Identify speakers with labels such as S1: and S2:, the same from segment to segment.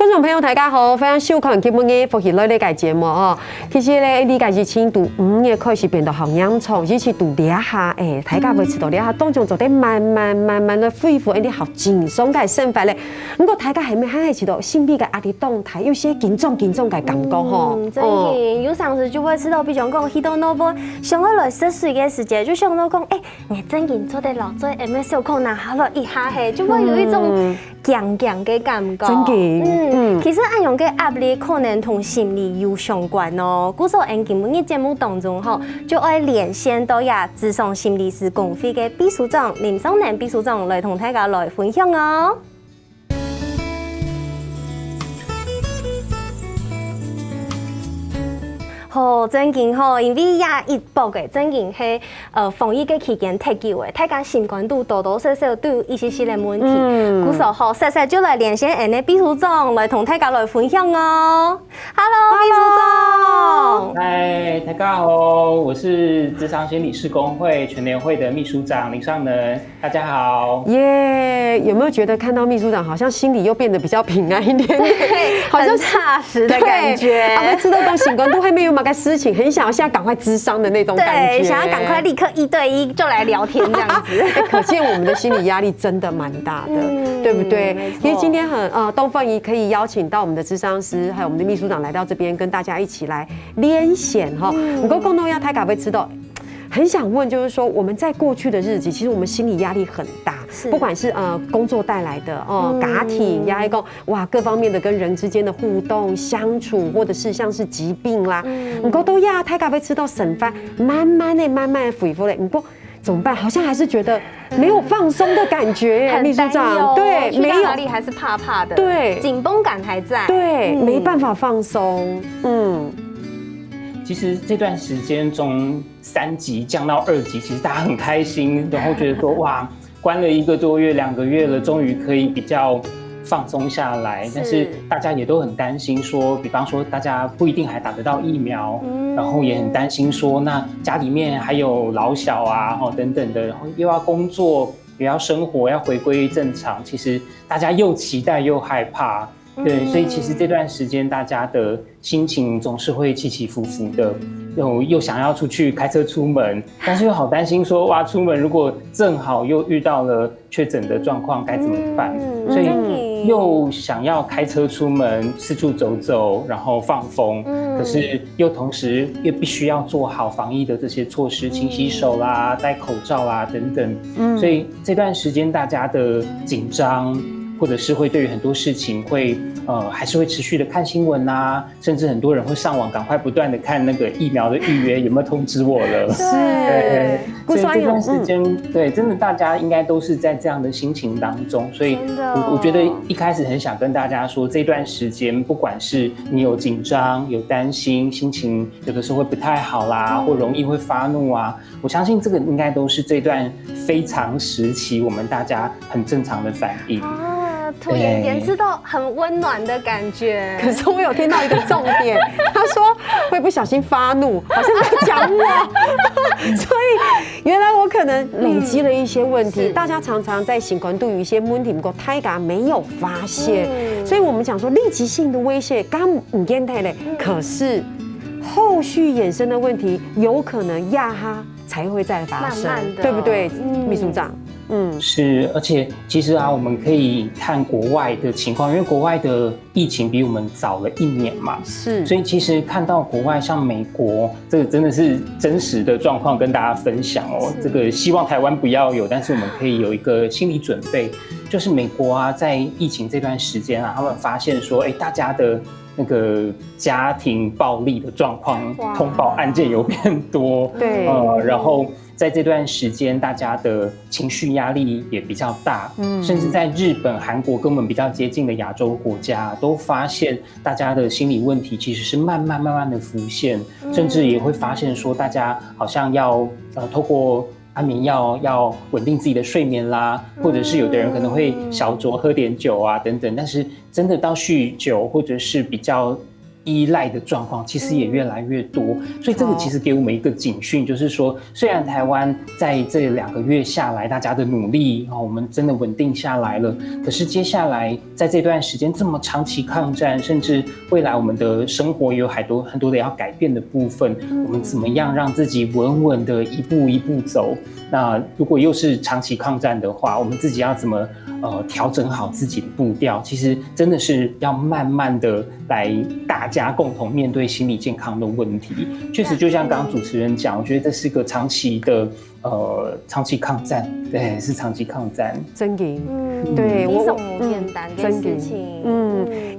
S1: 观众朋友大家好，欢迎收看今日的福喜乐呢个节目哦。其实咧，你家是从读5月开始变得好严重，只是读两下，大家会知道两下当中做得慢慢的恢复，你好轻松嘅生活咧。不过大家系咪还知道心理嘅压力动态，有些紧张嘅感觉吼。
S2: 真嘅，有时候就会知道，比如讲，去到那波上个来10岁嘅时间，就想到讲，我真嘅做得老做，没小可能下落一下嘿，就会有一种强嘅感觉。
S1: 真嘅，
S2: 其实按样嘅压力可能同心理有相关哦。故说，今日嘅节目当中吼，就爱连线到呀智商心理师公会嘅秘书长林尚南秘书长来同大家来分享哦。好，真件吼，因为也一波嘅，真件係防疫嘅期間太久嘅，大家新冠都多多少少都有一些些嘅問題。故說好，細細就來連線我哋秘書長來同大家來分享哦。Hello， 秘書長。
S3: 嗨，大家好，我是諮商心理師公會全聯會的秘書長林尚能，大家好。
S1: 耶，有沒有覺得看到秘書長好像心裡又變得比較平安一點？
S2: 對，好像踏實的感覺。
S1: 啊，每次都講新冠都還沒有嘛個事情，很想要現在趕快諮商的那種感覺。
S2: 對，想要趕快立刻1對1就來聊天這樣子。
S1: 可見我們的心理壓力真的蠻大的，對不對？因為今天東鳳儀可以邀請到我們的諮商師，還有我們的秘書長來到這邊，跟大家一起來連線哈。不過共同要大家會知道。很想問，就是說我們在過去的日子，其實我們心理壓力很大，不管是工作帶來的家庭壓力哇各方面的跟人之間的互動相處，或者是像是疾病啦，不過都要大家會知道省翻，慢慢的恢復嘞。不過怎麼辦？好像還是覺得沒有放鬆的感覺，秘書長，對，沒有
S2: 哪裡還是怕怕的，
S1: 對，
S2: 緊繃感還在，
S1: 對，沒辦法放鬆，
S3: 其實這段時間從3級降到2級，其實大家很開心，然後覺得說哇，關了1個多月、2個月了，終於可以比較放鬆下來。但是大家也都很擔心說，比方說大家不一定還打得到疫苗，然後也很擔心說，那家裡面還有老小啊，等等的，然後又要工作，又要生活，要回歸正常，其實大家又期待又害怕。对，所以其实这段时间大家的心情总是会起起伏伏的，又想要出去开车出门，但是又好担心说哇，出门如果正好又遇到了确诊的状况该怎么办？所以又想要开车出门四处走走，然后放风，可是又同时又必须要做好防疫的这些措施，勤洗手啦、戴口罩啦等等。所以这段时间大家的紧张。或者是会对于很多事情会还是会持续的看新闻啊，甚至很多人会上网赶快不断的看那个疫苗的预约有没有通知我了。
S2: 是，
S3: 所以这段时间对，真的大家应该都是在这样的心情当中，所以我觉得一开始很想跟大家说，这段时间不管是你有紧张、有担心，心情有的时候会不太好啦，或容易会发怒啊，我相信这个应该都是这段非常时期我们大家很正常的反应。
S2: 突然间知道很温暖的感觉。
S1: 可是我有听到一个重点，他说会不小心发怒，好像在讲我。所以原来我可能累积了一些问题。大家常常在新冠都有一些问题，不过大家没有发现。所以我们讲说立即性的威胁刚唔见太嘞，可是后续衍生的问题有可能压哈才会再发生，
S2: 慢慢的，
S1: 对不对，秘书长？
S3: 是，而且其实啊，我们可以看国外的情况，因为国外的疫情比我们早了1年嘛，
S1: 是，
S3: 所以其实看到国外像美国，这个真的是真实的状况跟大家分享哦。这个希望台湾不要有，但是我们可以有一个心理准备，就是美国啊，在疫情这段时间啊，他们发现说，大家的那个家庭暴力的状况，通报案件有变多，
S1: 对，
S3: 然后。在这段时间，大家的情绪压力也比较大，甚至在日本、韩国跟我们比较接近的亚洲国家，都发现大家的心理问题其实是慢慢的浮现，甚至也会发现说，大家好像要透过安眠药要稳定自己的睡眠啦，或者是有的人可能会小酌喝点酒啊等等，但是真的到酗酒或者是比较依赖的状况其实也越来越多，所以这个其实给我们一个警讯，就是说，虽然台湾在这2个月下来，大家的努力，我们真的稳定下来了，可是接下来在这段时间这么长期抗战，甚至未来我们的生活也有很多的要改变的部分，我们怎么样让自己稳稳的一步一步走？那如果又是长期抗战的话，我们自己要怎么调整好自己的步调？其实真的是要慢慢的来大家共同面对心理健康的问题。确实就像刚刚主持人讲，我觉得这是个长期抗战，对，是长期抗战。
S1: 真的，对，
S2: 我简单的事情，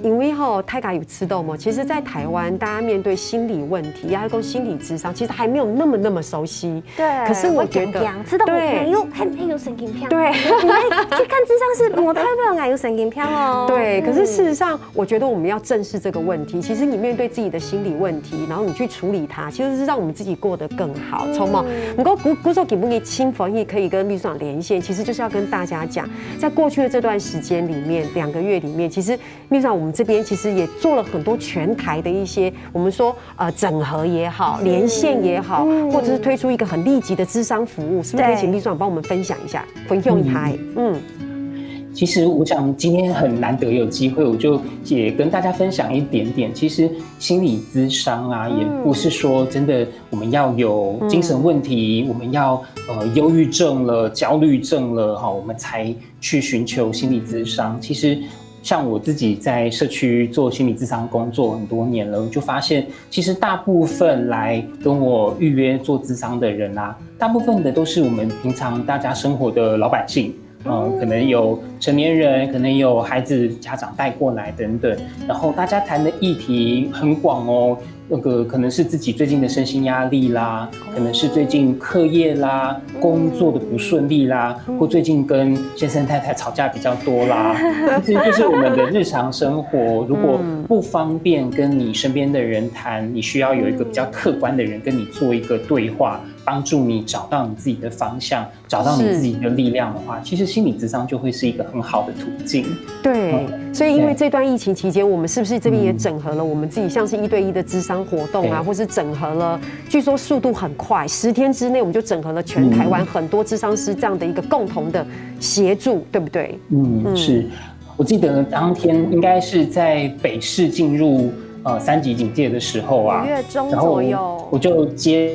S1: 因为大家有知道吗？其实，在台湾，大家面对心理问题，还有心理咨商，其实还没有那么熟悉。
S2: 对，
S1: 可是我觉得，
S2: 知道我有很有神经病。
S1: 对，
S2: 去看咨商是我代表有神经病哦。
S1: 对，可是事实上，我觉得我们要正视这个问题。其实你面对自己的心理问题，然后你去处理它，其实是让我们自己过得更好。从嘛，不过古时候给不给亲防疫可以跟秘书长连线，其实就是要跟大家讲，在过去的这段时间里面，2个月里面，其实秘书长我们这边其实也做了很多全台的一些，我们说整合也好，连线也好，或者是推出一个很立即的咨商服务，是不是可以请秘书长帮我们分享一下，分享一下？
S3: 其实我想今天很难得有机会，我就也跟大家分享一点点。其实心理咨商啊，也不是说真的我们要有精神问题，我们要忧郁症了、焦虑症了，我们才去寻求心理咨商。其实像我自己在社区做心理咨商工作很多年了，我就发现其实大部分来跟我预约做咨商的人啊，大部分的都是我们平常大家生活的老百姓。可能有成年人，可能有孩子家长带过来等等，然后大家谈的议题很广哦，那个可能是自己最近的身心压力啦，可能是最近课业啦、工作的不顺利啦，或最近跟先生太太吵架比较多啦，其实就是我们的日常生活。如果不方便跟你身边的人谈，你需要有一个比较客观的人跟你做一个对话，帮助你找到你自己的方向，找到你自己的力量的话，其实心理咨商就会是一个很好的途径。
S1: 对，所以因为这段疫情期间，我们是不是这边也整合了我们自己，像是1对1的咨商活动啊，或是整合了，据说速度很快，10天之内我们就整合了全台湾很多咨商师这样的一个共同的协助，对不对？
S3: 是。我记得当天应该是在北市进入3级警戒的时候啊，5
S2: 月中左右，
S3: 我就接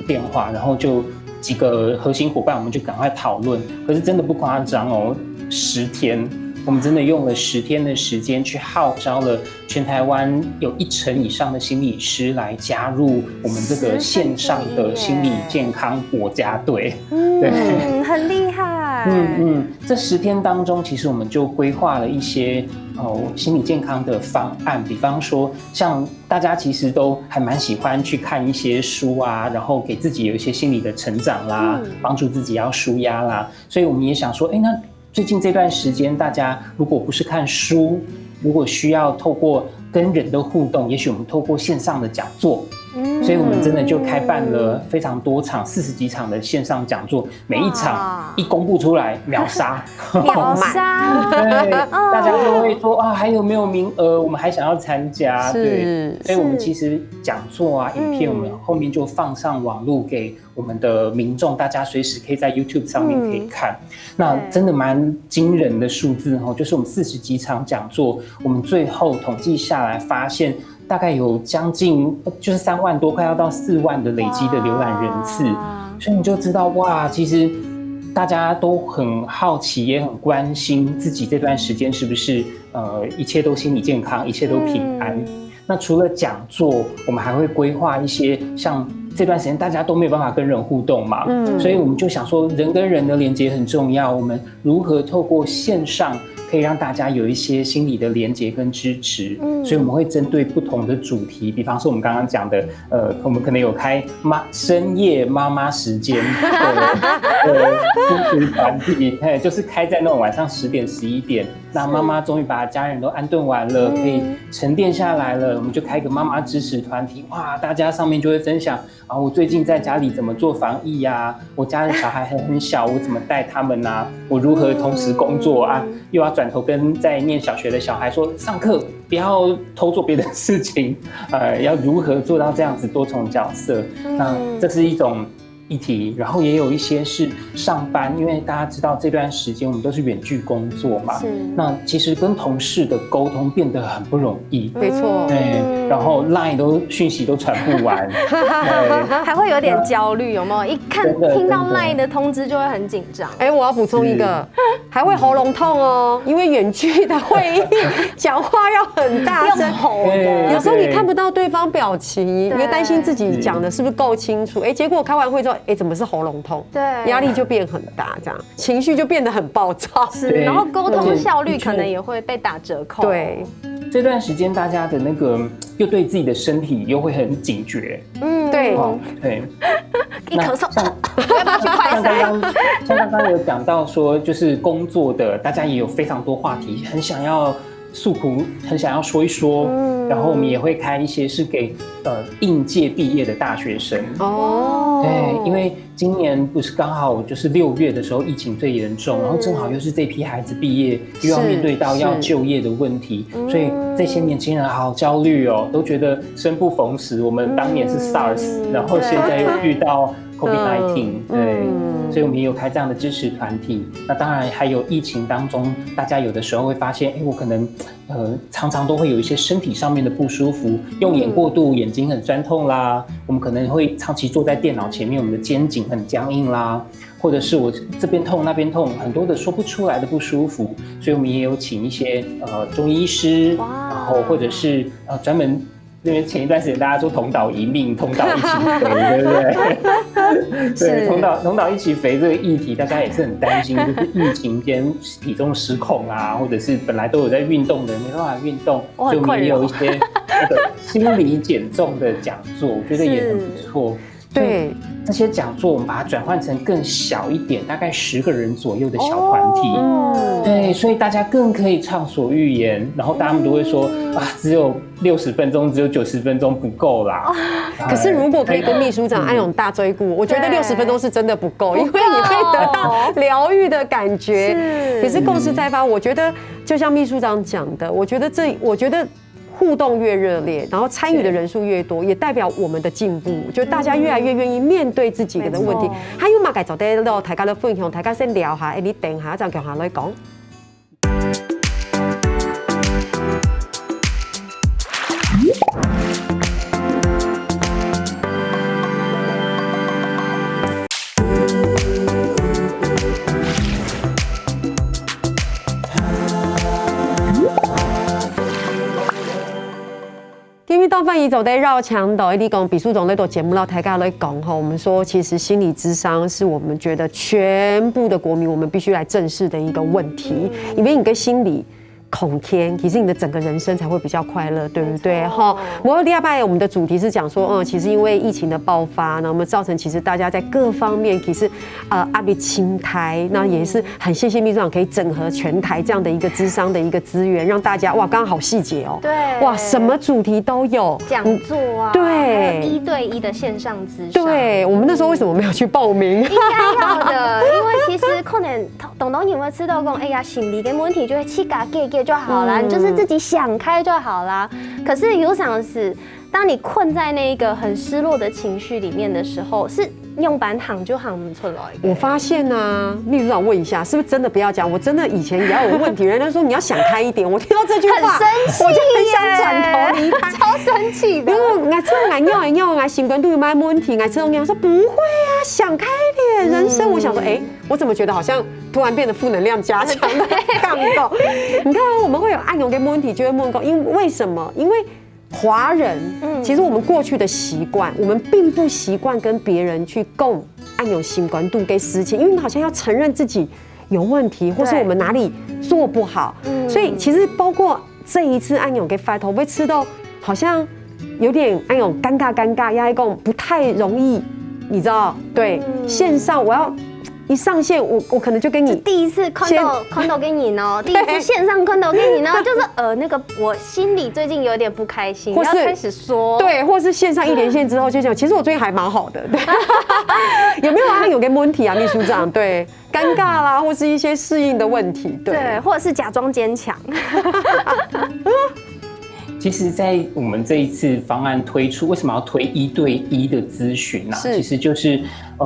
S3: 电话，然后就几个核心伙伴，我们就赶快讨论。可是真的不夸张哦，10天，我们真的用了10天的时间去号召了全台湾有1成以上的心理师来加入我们这个线上的心理健康国家队。对，
S2: 很厉害。
S3: 这10天当中，其实我们就规划了一些心理健康的方案，比方说像大家其实都还蛮喜欢去看一些书啊，然后给自己有一些心理的成长啦，帮助自己要抒压啦，所以我们也想说，那最近这段时间大家如果不是看书，如果需要透过跟人的互动，也许我们透过线上的讲座，所以我们真的就开办了非常多场40几场的线上讲座，每一场一公布出来秒杀，
S2: 秒杀，
S3: 对，大家就会说还有没有名额？我们还想要参加，对，所以我们其实讲座啊、影片，我们后面就放上网络给我们的民众，大家随时可以在 YouTube 上面可以看。那真的蛮惊人的数字哦，就是我们40几场讲座，我们最后统计下来发现，大概有将近就是3万多，快要到4万的累积的浏览人次，所以你就知道哇，其实大家都很好奇，也很关心自己这段时间是不是一切都心理健康，一切都平安。那除了讲座，我们还会规划一些像这段时间大家都没有办法跟人互动嘛，所以我们就想说人跟人的连结很重要，我们如何透过线上可以让大家有一些心理的连结跟支持，所以我们会针对不同的主题，比方说我们刚刚讲的，我们可能有开深夜妈妈时间咨询团体，就是开在那种晚上10点11点，那妈妈终于把家人都安顿完了，可以沉淀下来了，我们就开一个妈妈支持团体，哇，大家上面就会分享啊，我最近在家里怎么做防疫呀？我家的小孩很小，我怎么带他们啊？我如何同时工作啊？又要转头跟在念小学的小孩说，上课不要偷做别的事情，要如何做到这样子多重角色？那这是一种议题，然后也有一些是上班，因为大家知道这段时间我们都是远距工作嘛，那其实跟同事的沟通变得很不容易，
S1: 没错，
S3: 对，然后 LINE 讯息都传不完，
S2: 还会有点焦虑，有没有？一看听到 LINE 的通知就会很紧张。
S1: 我要补充一个，还会喉咙痛哦，因为远距的会议讲话要很大声，有时候你看不到对方表情，你会担心自己讲的是不是够清楚，结果开完会之后，怎么是喉咙痛？
S2: 对，
S1: 压力就变很大，这样情绪就变得很暴躁，
S2: 然后沟通效率可能也会被打折扣。
S1: 对，
S3: 这段时间大家的那个又对自己的身体又会很警觉，
S1: 对，
S3: 对，
S2: 一咳嗽，要不要去快筛？
S3: 像刚刚有讲到说，就是工作的大家也有非常多话题，很想要诉苦，很想要说一说，然后我们也会开一些是给应届毕业的大学生对，因为今年不是刚好就是6月的时候疫情最严重，然后正好又是这批孩子毕业，又要面对到要就业的问题，所以这些年轻人好焦虑哦，都觉得生不逢时。我们当年是 SARS，然后现在又遇到COVID-19，对，所以我们也有开这样的支持团体。那当然还有疫情当中，大家有的时候会发现，我可能常常都会有一些身体上面的不舒服，用眼过度，眼睛很酸痛啦。我们可能会长期坐在电脑前面，我们的肩颈很僵硬啦，或者是我这边痛那边痛，很多的说不出来的不舒服。所以我们也有请一些中医师，然后或者是专门。因为前一段时间大家说同岛一命，同岛一起肥，对不对？对，同岛一起肥这个议题，大家也是很担心，就是疫情间体重失控啊，或者是本来都有在运动的人没办法运动，所以我们也有一些那个心理减重的讲座，我觉得也很不错。对，这些讲座我们把它转换成更小一点，大概10个人左右的小团体。对，所以大家更可以畅所欲言。然后大家们都会说只有60分钟，只有90分钟不够啦。
S1: 可是如果可以跟秘书长安永大追顾，我觉得60分钟是真的不够，因为你会得到疗愈的感觉。可是共识再发，我觉得就像秘书长讲的，我觉得。互动越热烈，然后参与的人数越多，也代表我们的进步。就大家越来越愿意面对自己的问题。还有嘛，该做得到，大家的分享，大家先聊下，你等下再叫下来讲。因为到饭椅走在绕墙岛，你讲比数总那种节目，到台下来讲哈，我们说其实心理咨商是我们觉得全部的国民我们必须来正视的一个问题，因为你跟心理恐天，其实你的整个人生才会比较快乐，对不对？哈，我第二拜我们的主题是讲说，其实因为疫情的爆发，那我们造成其实大家在各方面其实压力青苔，那也是很谢谢秘书长可以整合全台这样的一个咨商的一个资源，让大家哇，刚刚好细节哦，
S2: 对，
S1: 哇，什么主题都有，
S2: 讲座啊，
S1: 对
S2: ，1对1的线上咨商，
S1: 对，我们那时候为什么没有去报名？
S2: 应该要的，因为其实可能懂你会知道讲，哎呀，心理跟问题就会气嘎给就好啦，你就是自己想开就好啦。可是有想的是，当你困在那一个很失落的情绪里面的时候，是用板躺就躺不出来。
S1: 我发现啊，秘书长问一下，是不是真的不要讲？我真的以前也要有问题，人家说你要想开一点，我听到这句话，
S2: 很生气
S1: 我就很想转头离开，
S2: 超生气的。
S1: 因为我这种我心肝都有没问题，这种说不会啊，想开一点，人生。我想说，我怎么觉得好像突然变得负能量加强的杠够？你看我们会有按钮跟问题，就会问够，为什么？因为华人，其实我们过去的习惯，我们并不习惯跟别人去共按有心关度跟事情，因为我们好像要承认自己有问题，或是我们哪里做不好，所以其实包括这一次按有给发头被吃到，好像有点按有尴尬，压一共不太容易，你知道？对，线上我要一上线，我可能就跟你
S2: 第一次condo 给你呢，第一次线上condo给你呢，就是那个我心里最近有点不开心，要开始说，
S1: 对，或是线上一连线之后就讲，其实我最近还蛮好的，有没有啊？有个问题啊，秘书长，对，尴尬啦，或是一些适应的问题，
S2: 对，或者是假装坚强。
S3: 其实，在我们这一次方案推出，为什么要推1对1的咨询呢？其实就是，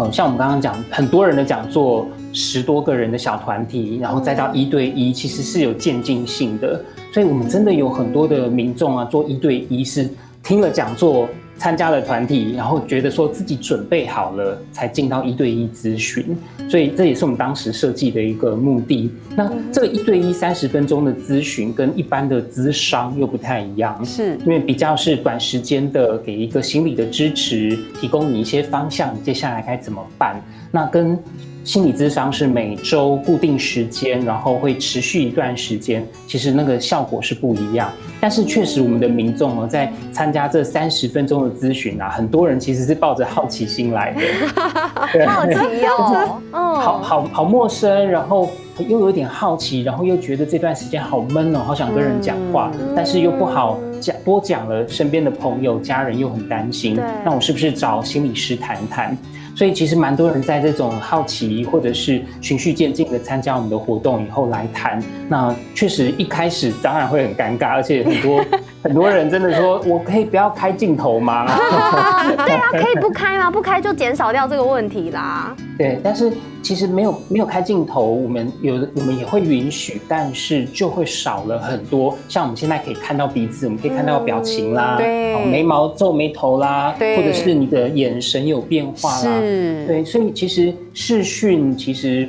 S3: 像我们刚刚讲，很多人的讲座，10多个人的小团体，然后再到1对1，其实是有渐进性的。所以我们真的有很多的民众啊，做1对1是听了讲座，参加了团体，然后觉得说自己准备好了，才进到1对1咨询。所以这也是我们当时设计的一个目的。那这个1对130分钟的咨询跟一般的咨商又不太一样，
S1: 是
S3: 因为比较是短时间的给一个心理的支持，提供你一些方向，接下来该怎么办。那跟心理咨商是每周固定时间，然后会持续一段时间，其实那个效果是不一样。但是确实我们的民众在参加这30分钟的咨询啊，很多人其实是抱着好奇心来的。
S2: 好奇哦，
S3: 好陌生，然后又有点好奇，然后又觉得这段时间好闷哦，好想跟人讲话，但是又不好多讲了，身边的朋友家人又很担心，那我是不是找心理师谈谈？所以其实蛮多人在这种好奇或者是循序渐进的参加我们的活动以后来谈，那确实一开始当然会很尴尬，而且很多人真的说，我可以不要开镜头吗？
S2: 对啊，可以不开吗？不开就减少掉这个问题啦。
S3: 对，但是其实没有开镜头，我们也会允许，但是就会少了很多。像我们现在可以看到彼此，我们可以看到表情啦，眉毛皱眉头啦，或者是你的眼神有变化啦，对，所以其实视讯其实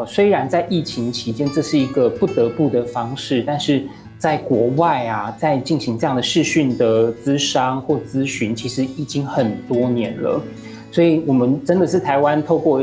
S3: 虽然在疫情期间这是一个不得不的方式，但是在国外啊，在进行这样的视讯的咨商或咨询，其实已经很多年了。所以我们真的是台湾透过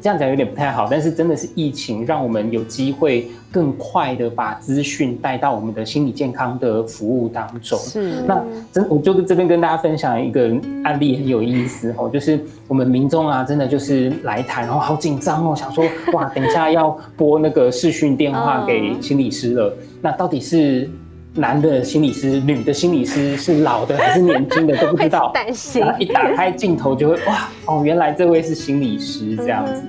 S3: 这样讲有点不太好，但是真的是疫情让我们有机会更快的把资讯带到我们的心理健康的服务当中。是，那我就这边跟大家分享一个案例很有意思哦，就是我们民众啊，真的就是来谈，然后好紧张哦，想说哇，等一下要拨那个视讯电话给心理师了，那到底是男的心理师、女的心理师，是老的还是年轻的都不知道，
S2: 担心。
S3: 然后一打开镜头就会哇哦，原来这位是心理师这样子。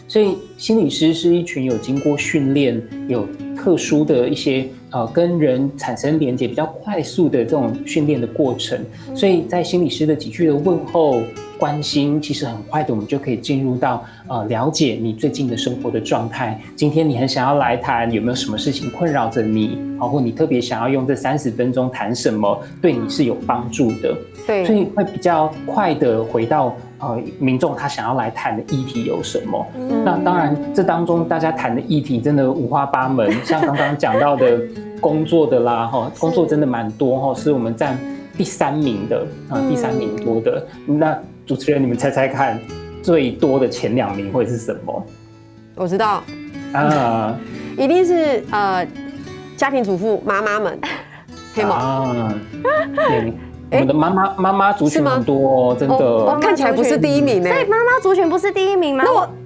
S3: 所以心理师是一群有经过训练、有特殊的一些跟人产生连结比较快速的这种训练的过程。所以在心理师的几句的问候、关心，其实很快的我们就可以进入到了解你最近的生活的状态。今天你很想要来谈有没有什么事情困扰着你，或你特别想要用这30分钟谈什么，对你是有帮助的。对，所以会比较快的回到民众他想要来谈的议题有什么。那当然这当中大家谈的议题真的五花八门，像刚刚讲到的工作的啦，工作真的蛮多，是我们占第3名的第3名多的。那主持人你们猜猜看，最多的前2名会是什么？
S1: 我知道一定是家庭主妇妈妈们，黑吗？
S3: 对。我们的妈妈族群很多真的。
S1: 我看起来不是第1名呢。
S2: 所以妈妈族群不是第1名吗？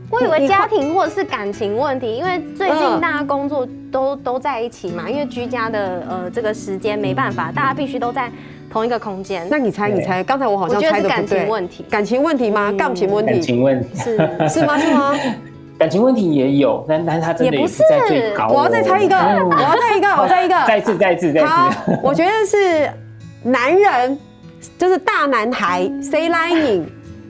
S2: 我以为家庭或者是感情问题，因为最近大家工作都在一起嘛，因为居家的这个时间没办法，大家必须都在同一个空间。
S1: 那你猜，刚才我好像猜的不对。
S2: 感情问题。
S1: 感情问题吗？感情问题。
S3: 感情问题
S1: 是吗？
S3: 感情问题也有，但是它真的也不在最高。
S1: 我要再猜一个，我再一个。
S3: 再一次。
S1: 好，我觉得是。男人就是大男孩 ，say lining，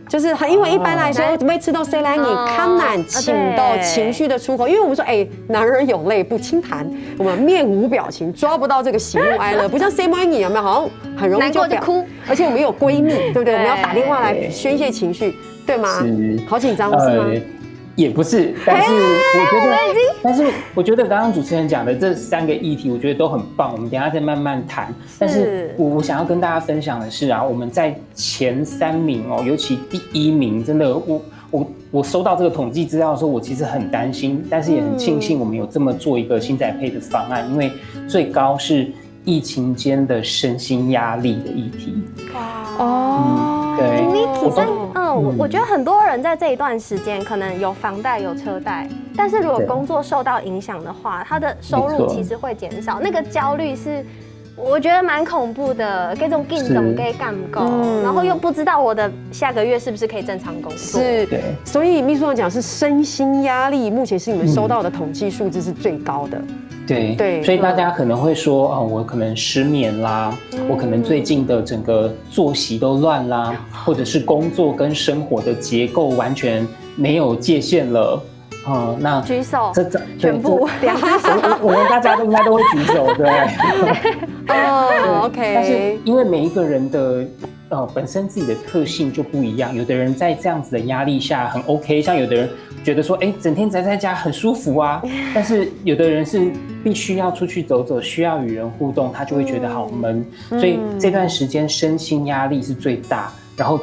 S1: 就是因为一般来说每次都 say lining， 看难请到情绪的出口，因为我们说男人有泪不轻弹，我们面无表情，抓不到这个喜怒哀乐，不像 say lining 有没有？好像很容易就
S2: 哭，
S1: 而且我们有闺蜜，对不对？我们要打电话来宣泄情绪，对吗？好紧张是吗？
S3: 也不是，但是我觉得刚刚主持人讲的这3个议题，我觉得都很棒，我们等一下再慢慢谈。但是我想要跟大家分享的是啊，我们在前3名尤其第1名，真的我收到这个统计资料的时候，我其实很担心，但是也很庆幸我们有这么做一个新宅配的方案，因为最高是疫情间的身心压力的议题。
S2: 对，我觉得很多人在这一段时间可能有房贷有车贷，但是如果工作受到影响的话，他的收入其实会减少，那个焦虑是我觉得蛮恐怖的，这种竞争给干不够，然后又不知道我的下个月是不是可以正常工作。
S1: 是，所以秘书长讲是身心压力，目前是你们收到的统计数字是最高的。
S3: 对，所以大家可能会说，我可能失眠啦，我可能最近的整个作息都乱啦，或者是工作跟生活的结构完全没有界限了。那
S2: 举手，
S3: 全部两只手，我们大家都应该都会举手，对。
S1: OK。
S3: 但是因为每一个人的本身自己的特性就不一样，有的人在这样子的压力下很 OK， 像有的人觉得说，整天宅在家很舒服啊，但是有的人是必须要出去走走，需要与人互动，他就会觉得好闷，所以这段时间身心压力是最大。然后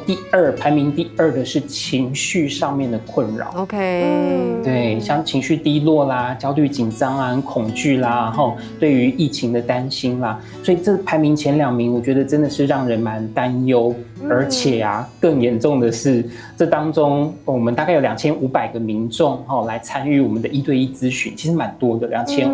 S3: 排名第二的是情绪上面的困扰。
S1: OK，
S3: 对，像情绪低落啦、焦虑、紧张啊、很恐惧啦，然后对于疫情的担心啦，所以这排名前2名，我觉得真的是让人蛮担忧。而且更严重的是，这当中我们大概有2500个民众来参与我们的1对1咨询，其实蛮多的，2500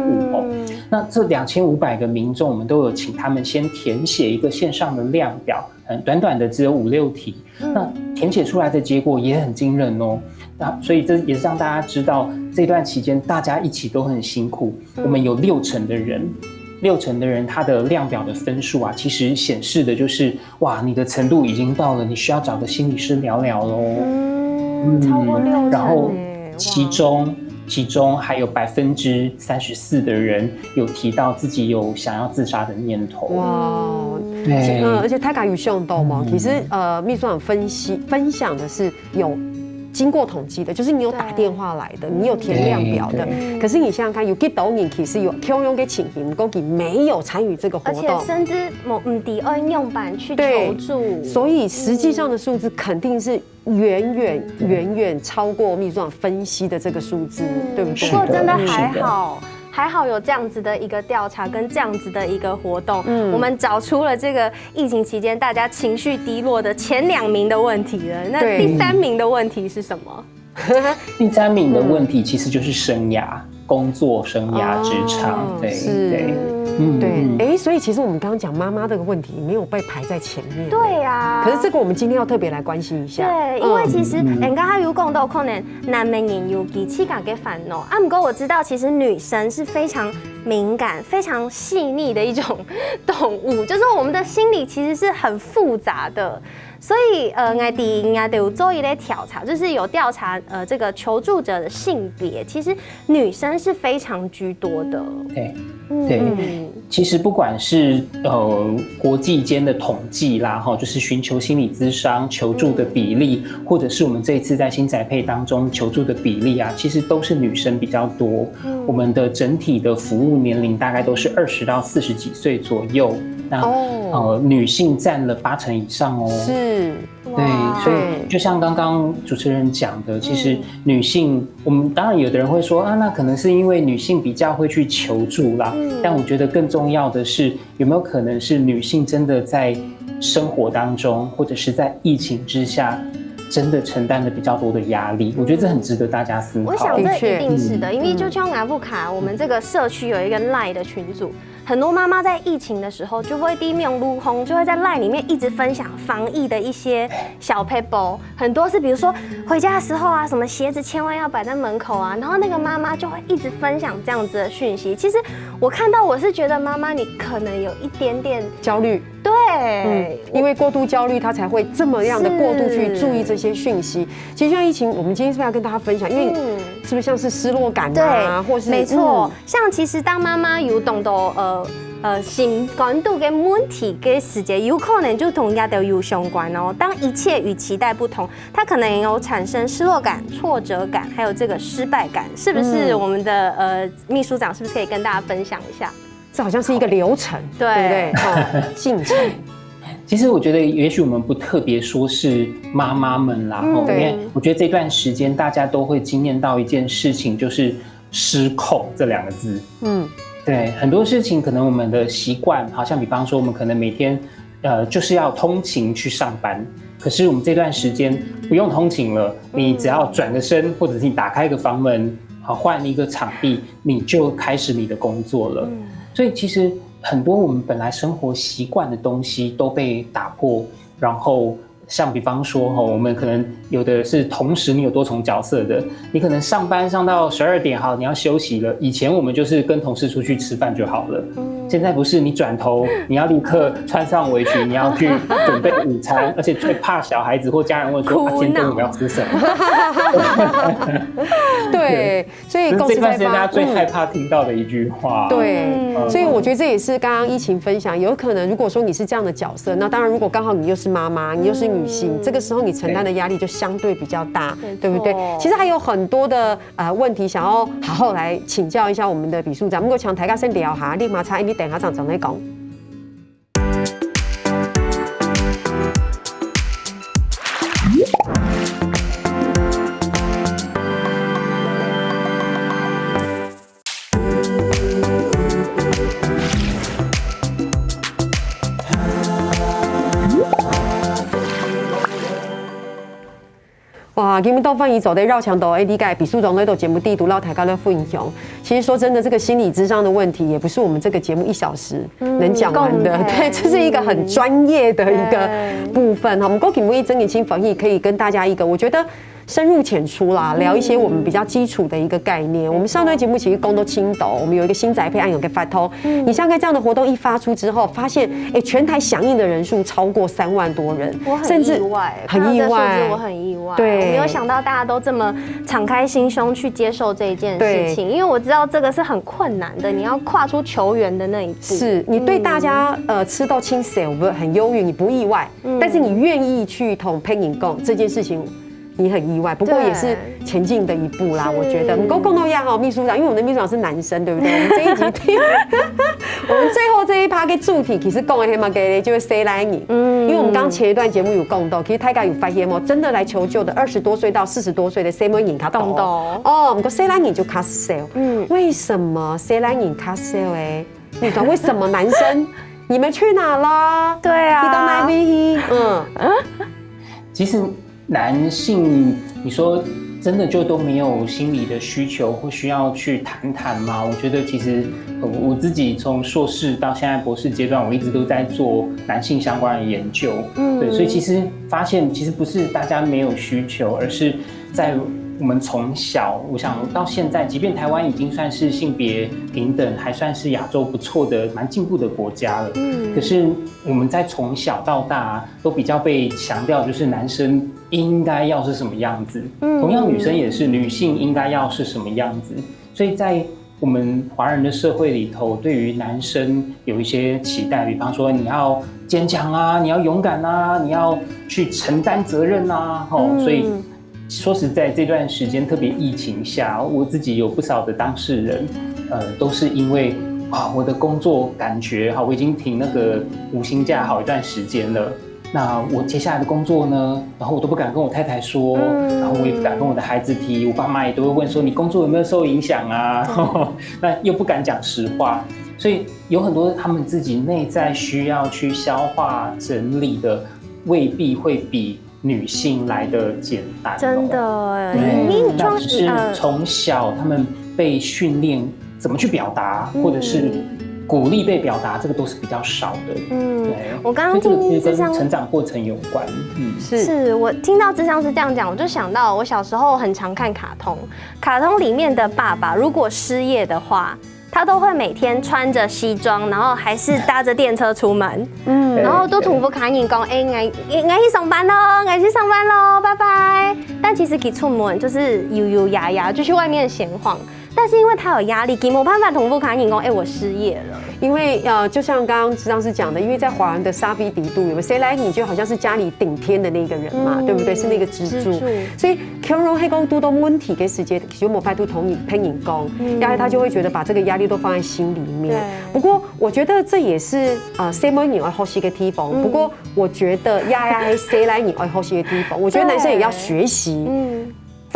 S3: 那这2500个民众，我们都有请他们先填写一个线上的量表，短短的只有5-6题，那填写出来的结果也很惊人哦。那所以这也是让大家知道，这段期间大家一起都很辛苦。我们有60%的人他的量表的分数其实显示的就是哇，你的程度已经到了，你需要找个心理师聊聊咯。
S2: 超过60%，
S3: 然后其中还有34%的人有提到自己有想要自杀的念头。
S1: 哇，
S3: 对，
S1: 而且他敢有行动吗？其实秘书长分享的是有经过统计的，就是你有打电话来的，你有填量表的。可是你想想看，有去抖音其实有挑用给请行，公给没有参与这个活动，
S2: 而且甚至某第二用版去求助，
S1: 所以实际上的数字肯定是远远超过秘书长分析的这个数字，对不对？
S2: 不过真的还好有这样子的一个调查跟这样子的一个活动，我们找出了这个疫情期间大家情绪低落的前2名的问题了。那第3名的问题是什么？
S3: 第3名的问题其实就是生涯、工作生涯、职场，
S1: 所以其实我们刚刚讲妈妈这个问题没有被排在前面。
S2: 对啊，
S1: 可是这个我们今天要特别来关心一下。
S2: 对，因为其实人家有讲到可能男人有彼此感嘅烦恼不过我知道其实女生是非常敏感、非常细腻的一种动物，就是我们的心理其实是很复杂的。所以我有做一类调查，就是有调查这个求助者的性别，其实女生是非常居多的。
S3: 对，其实不管是国际间的统计啦，就是寻求心理咨商求助的比例，或者是我们这一次在新宅配当中求助的比例其实都是女生比较多。我们的整体的服务年龄大概都是20到40几岁左右。那女性占了80%以上哦。
S1: 是，
S3: 对，所以就像刚刚主持人讲的，其实女性，我们当然有的人会说那可能是因为女性比较会去求助啦。但我觉得更重要的是，有没有可能是女性真的在生活当中，或者是在疫情之下，真的承担了比较多的压力？我觉得这很值得大家思考。
S2: 我想这一定是的，因为就像阿布卡，我们这个社区有一个 LINE 的群组。很多妈妈在疫情的时候就会低面撸空，就会在 LINE 里面一直分享防疫的一些小 paper， 很多是比如说回家的时候什么鞋子千万要摆在门口然后那个妈妈就会一直分享这样子的讯息。其实我看到我是觉得妈妈你可能有一点点
S1: 焦虑，
S2: 对，
S1: 因为过度焦虑，她才会这么样的过度去注意这些讯息。其实像疫情，我们今天是不是要跟大家分享？因为是不是像是失落感或是
S2: 没错，像其实当妈妈有懂得新冠度嘅问题嘅时节，有可能就同亚都有相关哦。当一切与期待不同，它可能有产生失落感、挫折感，还有这个失败感，是不是？我们的秘书长是不是可以跟大家分享一下？
S1: 这好像是一个流程，对不对？进程。
S3: 其实我觉得，也许我们不特别说是妈妈们啦，因为我觉得这段时间大家都会经验到一件事情，就是失控这2个字。对，很多事情可能我们的习惯，好像比方说我们可能每天就是要通勤去上班。可是我们这段时间不用通勤了，你只要转个身，或者是你打开一个房门，换一个场地，你就开始你的工作了。所以其实很多我们本来生活习惯的东西都被打破，然后像比方说我们可能有的是同时你有多重角色的，你可能上班上到12点，好，你要休息了。以前我们就是跟同事出去吃饭就好了，现在不是，你转头你要立刻穿上围裙，你要去准备午餐，而且最怕小孩子或家人问说今天中午要吃什么。
S1: 对，所以
S3: 这段时间大家最害怕听到的一句话。
S1: 对，所以我觉得这也是刚刚依晴分享，有可能如果说你是这样的角色，那当然如果刚好你又是妈妈，你又是女性，这个时候你承担的压力就相对比较大，对不对？其实还有很多的问题想要好好来请教一下我们的秘书长。不过强台先聊下，立马差，你等下长来讲。哇，今日到翻译走的绕墙头，理解比苏总那档节目地图绕台高的副英雄。其实说真的，这个心理咨商的问题，也不是我们这个节目1小时能讲完的。对，这是一个很专业的一个部分。我们高景威曾年轻翻译可以跟大家一个，我觉得深入浅出啦，聊一些我们比较基础的一个概念。我们上段节目其实公都青斗，我们有一个新宅配案有个发通。你像这样的活动一发出之后，发现全台响应的人数超过3万多人，
S2: 我很意外，很意外，我很意外。对，我没有想到大家都这么敞开心胸去接受这一件事情，因为我知道这个是很困难的，你要跨出球员的那一步。是你对大家吃到青色很忧郁，你不意外，但是你愿意去同配影共这件事情。你很意外，不过也是前进的一步啦。我觉得，不过共同一样哦，秘书长，因为我们的秘书长是男生，对不对？我们这一集听，我们最后这一趴的主题其实讲的黑马给就是谁来你？因为我们刚前一段节目有共斗，其实大家有发现哦，真的来求救的20多岁到40多岁的谁没引他动哦，不过谁来你就卡死为什么谁来你卡死哎？秘书长，为什么男生你们去哪了？对啊，你到哪边？
S3: 其实。男性，你说真的就都没有心理的需求或需要去谈谈吗？我觉得其实我自己从硕士到现在博士阶段，我一直都在做男性相关的研究。对，所以其实发现其实不是大家没有需求，而是在我们从小，我想到现在，即便台湾已经算是性别平等，还算是亚洲不错的、蛮进步的国家了。可是我们在从小到大都比较被强调，就是男生应该要是什么样子，同样女生也是，女性应该要是什么样子。所以在我们华人的社会里头，对于男生有一些期待，比方说你要坚强啊，你要勇敢啊，你要去承担责任啊，所以。说实在，这段时间特别疫情下，我自己有不少的当事人，都是因为我的工作感觉我已经停那个无薪假好一段时间了。那我接下来的工作呢，然后我都不敢跟我太太说，然后我也不敢跟我的孩子提，我爸妈也都会问说你工作有没有受影响啊？那又不敢讲实话，所以有很多他们自己内在需要去消化整理的，未必会比。女性来的简单，
S2: 真的，
S3: 那只是从小他们被训练怎么去表达，或者是鼓励被表达，这个都是比较少的。对，
S2: 我刚刚听
S3: 跟成长过程有关。
S2: 是我听到諮商师这样讲，我就想到我小时候很常看卡通，卡通里面的爸爸如果失业的话。他都会每天穿着西装，然后还是搭着电车出门，然后都同父卡人讲，我去上班喽，我去上班喽，拜拜。但其实一出门就是悠悠呀呀，就去外面闲晃。但是因为他有压力，他没办法同父卡人讲，我失业了。因为就像刚刚諮商師講的，因為在華人的沙比底度，有沒有誰來你就好像是家裡頂天的那個人嘛，對不對？是那個支柱。所以強榮黑公都到問題嘅時節，其實冇拜度同你拼影功，然後他就會覺得把這個壓力都放在心裡面。不過我覺得這也是誰來你愛學習嘅地方。不過我覺得呀，誰來你愛學習嘅地方，我覺得男生也要學習。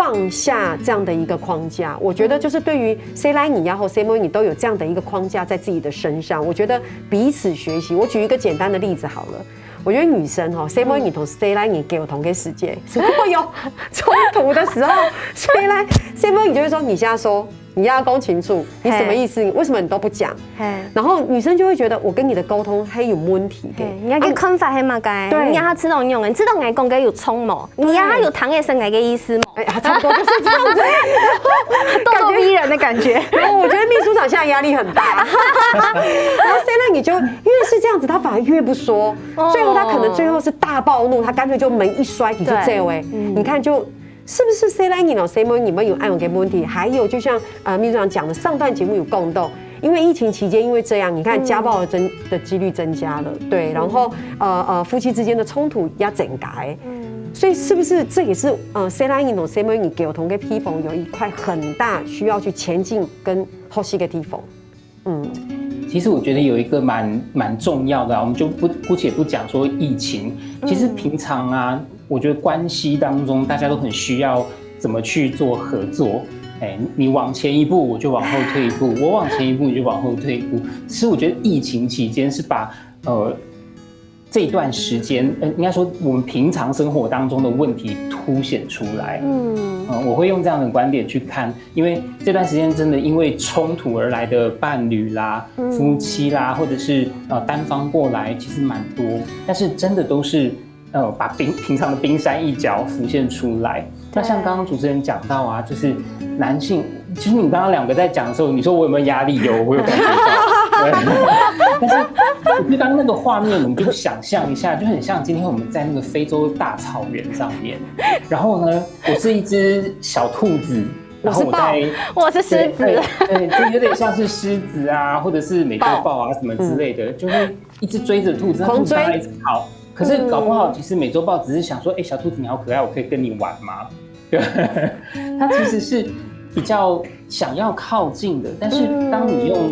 S1: 放下这样的一个框架。我觉得就是对于谁来你呀或谁摸你都有这样的一个框架在自己的身上，我觉得彼此学习。我举一个简单的例子好了。我觉得女生哈，谁摸你同谁来你给我同个世界，如果有冲突的时候，谁摸你就会说你现在说。你要讲清楚，你什么意思？为什么你都不讲？然后女生就会觉得我跟你的沟通还有问题。
S2: 你要跟看法还嘛该？你要他知道用，你知道我讲嘅有冲冇？你要他有糖嘅生来嘅意思冇？
S1: 哎呀，差不多就是这样子，
S2: 咄咄逼人的感觉。
S1: 然后我觉得秘书长现在压力很大，然后现在你就越是这样子，他反而越不说，最后他可能最后是大暴怒，他干脆就门一摔，你就这样哎，你看就。是不是谁来你呢？谁摸你们有爱有给问题？还有就像秘书长讲的，上段节目有共斗，因为疫情期间，因为这样，你看家暴的几率增加了，对，然后夫妻之间的冲突也增加，所以是不是这也是谁来你呢？谁摸你给我同个批缝有一块很大需要去前进跟后续的地方，
S3: 其实我觉得有一个蛮重要的，我们就姑且不讲说疫情，其实平常啊。我觉得关系当中，大家都很需要怎么去做合作。你往前一步，我就往后退一步；我往前一步，你就往后退一步。其实我觉得疫情期间是把这段时间，应该说我们平常生活当中的问题凸显出来。我会用这样的观点去看，因为这段时间真的因为冲突而来的伴侣啦、夫妻啦，或者是单方过来，其实蛮多，但是真的都是。把平常的冰山一角浮现出来。那像刚刚主持人讲到啊，就是男性，其实你刚刚两个在讲的时候，你说我有没有压力？有，我有感觉到。但是我觉得刚那个画面，我们就想象一下，就很像今天我们在那个非洲大草原上面，然后呢，我是一只小兔子。然后
S2: 我是狮子，
S3: 对，就有点像是狮子啊，或者是美洲豹啊什么之类的，就会一直追着兔子，兔子一直跑。可是搞不好，其实美洲豹只是想说，小兔子你好可爱，我可以跟你玩吗？对，它其实是比较想要靠近的，但是当你用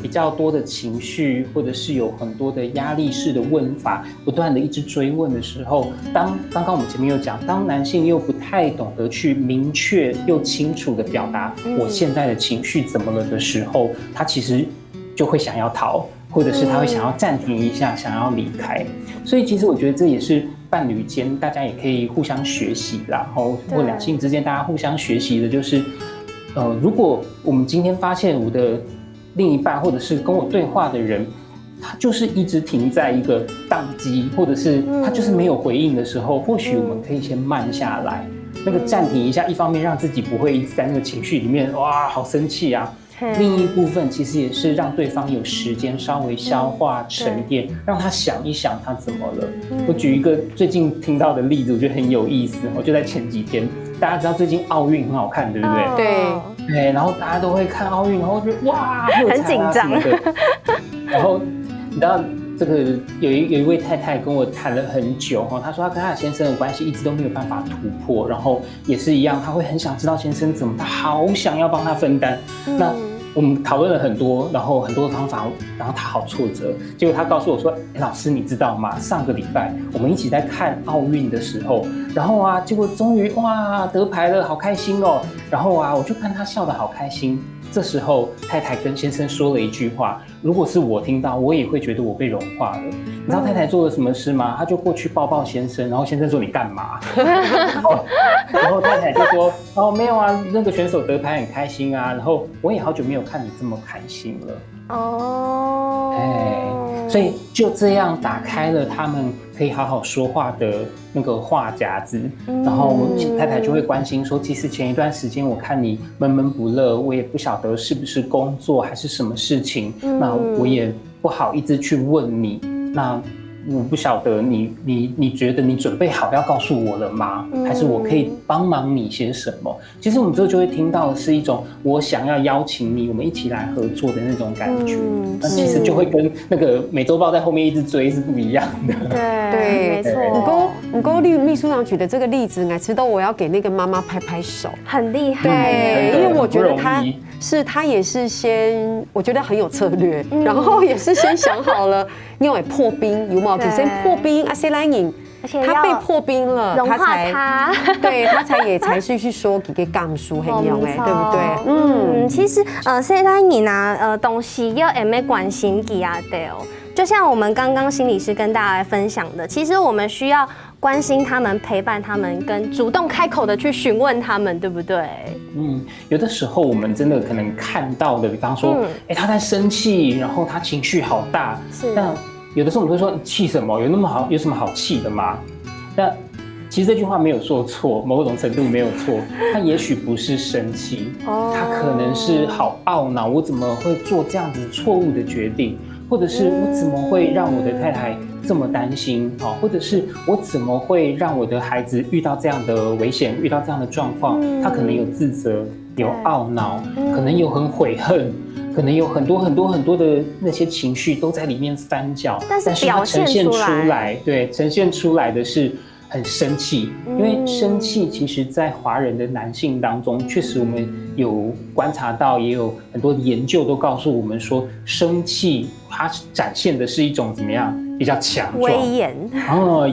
S3: 比较多的情绪，或者是有很多的压力式的问法，不断的一直追问的时候，刚刚我们前面有讲，当男性又不太懂得去明确又清楚的表达我现在的情绪怎么了的时候，他其实就会想要逃。或者是他会想要暂停一下，想要离开，所以其实我觉得这也是伴侣间大家也可以互相学习，然后或两性之间大家互相学习的，就是如果我们今天发现我的另一半或者是跟我对话的人，他就是一直停在一个宕机，或者是他就是没有回应的时候，或许我们可以先慢下来，那个暂停一下，一方面让自己不会一直在那个情绪里面，哇，好生气啊。另一部分其实也是让对方有时间稍微消化沉淀，让他想一想他怎么了。我举一个最近听到的例子，我觉得很有意思。我就在前几天，大家知道最近奥运很好看，对不对？对，然后大家都会看奥运，然后觉得哇，
S2: 很紧张。
S3: 然后你知道这个有一位太太跟我谈了很久，她说她跟她的先生的关系一直都没有办法突破，然后也是一样，她会很想知道先生怎么，她好想要帮他分担。那我们讨论了很多，然后很多的方法，然后他好挫折。结果他告诉我说：“老师，你知道吗？上个礼拜我们一起在看奥运的时候，然后啊，结果终于哇得牌了，好开心哦。然后啊，我就看他笑得好开心。这时候太太跟先生说了一句话，如果是我听到，我也会觉得我被融化了。你知道太太做了什么事吗？她就过去抱抱先生，然后先生说你干嘛？然后太太就说哦没有啊，那个选手得牌很开心啊，然后我也好久没有看你这么开心了。所以就这样打开了他们可以好好说话的那个话匣子，然后太太就会关心说，其实前一段时间我看你闷闷不乐，我也不晓得是不是工作还是什么事情，那我也不好一直去问你，那我不晓得你觉得你准备好要告诉我了吗？还是我可以帮忙你些什么？其实我们之后就会听到的是一种我想要邀请你，我们一起来合作的那种感觉。那其实就会跟那个美洲豹在后面一直追是不一样的。
S2: 对，没错。
S1: 不过秘书长举的这个例子，吃到我要给那个妈妈拍拍手，
S2: 很厉害。
S1: 对，因为我觉得他也是先，我觉得很有策略，然后也是先想好了，因为破冰有冇？先破冰啊，谁来赢？
S2: 而且
S1: 它被破冰了，
S2: 融化它，
S1: 对，它才是去说几个杠书很用哎，对不对？
S2: 其实现在你拿东西要没关心给啊的哦，就像我们刚刚心理师跟大家来分享的，其实我们需要关心他们、陪伴他们，跟主动开口的去询问他们，对不对？
S3: 有的时候我们真的可能看到的，比方说，他在生气，然后他情绪好大，但有的时候我们会说气什么？有什么好气的吗？但其实这句话没有说错，某种程度没有错。他也许不是生气，他可能是好懊恼，我怎么会做这样子错误的决定？或者是我怎么会让我的太太这么担心？或者是我怎么会让我的孩子遇到这样的危险，遇到这样的状况？他可能有自责，有懊恼，可能有很悔恨。可能有很多的那些情绪都在里面翻搅，
S2: 但是它
S3: 呈现出来，对，呈现出来的是很生气。因为生气，其实在华人的男性当中，确实我们有观察到，也有很多的研究都告诉我们说，生气它展现的是一种怎么样？比较强壮、
S2: 威严，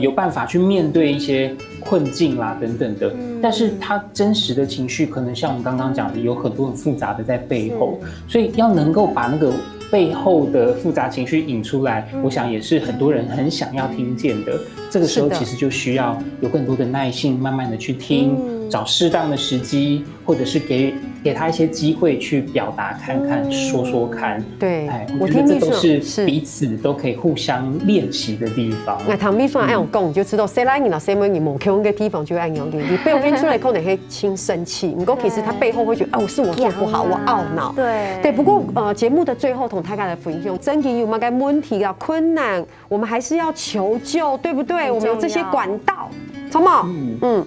S3: 有办法去面对一些困境啦等等的。但是他真实的情绪，可能像我们刚刚讲的，有很多很复杂的在背后，所以要能够把那个背后的复杂情绪引出来，我想也是很多人很想要听见的。这个时候其实就需要有更多的耐性，慢慢的去听，找适当的时机，或者是给他一些机会去表达看看，说说看。
S1: 对，
S3: 我觉得这都是彼此都可以互相练习的地方。
S1: 那唐秘书按样讲，你就知道谁来你了，谁没你某 Q 个地方就按样给你背后跟出来可能会轻生气，你过其实他背后会觉得是我做不好，我懊恼。对。不过节目的最后同大家的分享，真的有没有问题啊困难，我们还是要求救，对不对？我们有这些管道，什么？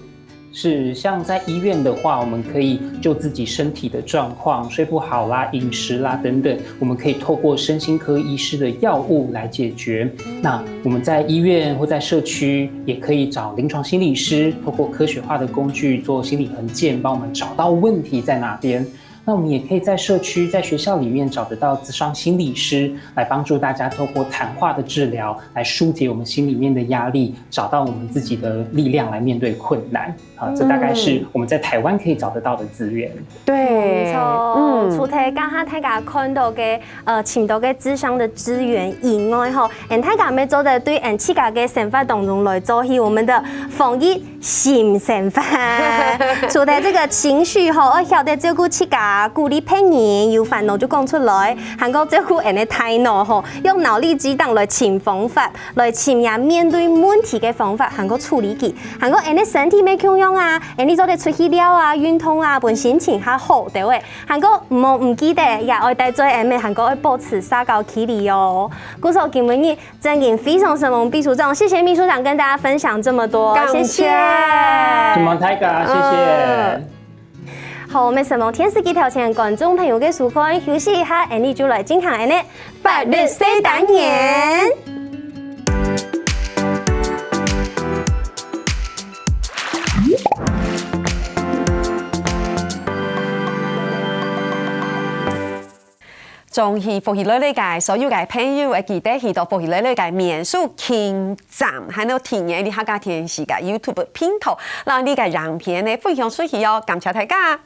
S3: 是，像在医院的话，我们可以就自己身体的状况，睡不好啦、饮食啦等等，我们可以透过身心科医师的药物来解决。那我们在医院或在社区，也可以找临床心理师，透过科学化的工具做心理衡鉴，帮我们找到问题在哪边。那我们也可以在社区、在学校里面找得到諮商心理师，来帮助大家透过谈话的治疗，来疏解我们心里面的压力，找到我们自己的力量来面对困难。这大概是我们在台湾可以找得到的资源。
S1: 对，
S2: 没错。除了刚刚大家看到的请到的諮商的资源以外，大家要做的對自家的生活當中來做起我們的防疫新生活。除了這個情緒要曉得照顧自家，鼓勵別人有煩惱就講出來，還有照顧人的態度，用腦力激盪來尋方法，來尋也面對問題的方法，還有處理佢，還有人的身體咩樣樣啊，你做得出去了啊，運動啊，本心情較好，對喂，還有唔記得也愛帶做誒咩，還有要保持社交距離哦。故說今日真嘅非常神秘秘書長，謝謝秘書長跟大家分享這麼多，謝謝。
S3: 什麼泰嘎，謝謝。
S2: 好，我們什麼天時機條前觀眾朋友嘅收看，休息一下，你就來進行呢法律4單元。
S1: 從去福喜樂理解所有嘅朋友會記得去到福喜樂理解面書傾站，還有聽嘢你客家電視嘅 YouTube 頻道，讓你嘅影片呢分享出去哦，感謝大家。